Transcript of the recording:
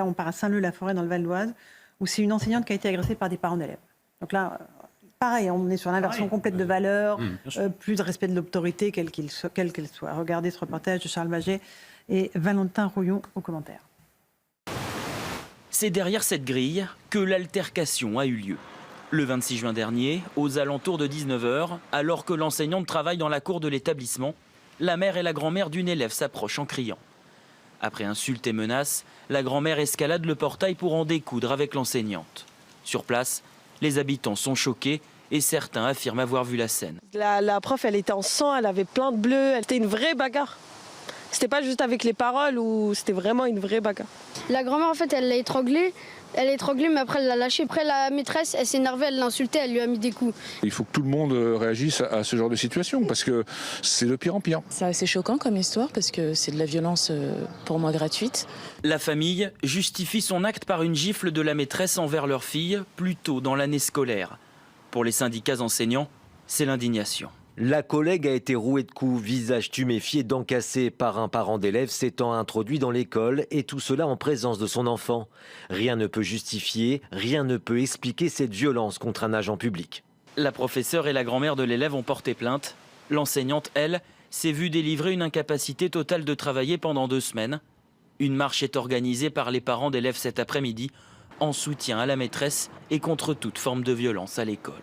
On part à Saint-Leu-la-Forêt dans le Val d'Oise, où c'est une enseignante qui a été agressée par des parents d'élèves. Donc là, pareil, on est sur l'inversion complète de valeurs, plus de respect de l'autorité, quelle qu'elle soit. Regardez ce reportage de Charles Baget et Valentin Rouillon aux commentaires. C'est derrière cette grille que l'altercation a eu lieu. Le 26 juin dernier, aux alentours de 19h, alors que l'enseignante travaille dans la cour de l'établissement, la mère et la grand-mère d'une élève s'approchent en criant. Après insultes et menaces, la grand-mère escalade le portail pour en découdre avec l'enseignante. Sur place, les habitants sont choqués et certains affirment avoir vu la scène. La prof, elle était en sang, elle avait plein de bleus, c'était une vraie bagarre. C'était pas juste avec les paroles, ou c'était vraiment une vraie bagarre. La grand-mère, en fait, elle l'a étranglée, mais après elle l'a lâchée. Après la maîtresse, elle s'est énervée, elle l'a insultée, elle lui a mis des coups. Il faut que tout le monde réagisse à ce genre de situation parce que c'est de pire en pire. C'est assez choquant comme histoire parce que c'est de la violence pour moi gratuite. La famille justifie son acte par une gifle de la maîtresse envers leur fille plus tôt dans l'année scolaire. Pour les syndicats enseignants, c'est l'indignation. La collègue a été rouée de coups, visage tuméfié, dents cassées par un parent d'élève s'étant introduit dans l'école et tout cela en présence de son enfant. Rien ne peut justifier, rien ne peut expliquer cette violence contre un agent public. La professeure et la grand-mère de l'élève ont porté plainte. L'enseignante, elle, s'est vue délivrer une incapacité totale de travailler pendant 2 semaines. Une marche est organisée par les parents d'élèves cet après-midi en soutien à la maîtresse et contre toute forme de violence à l'école.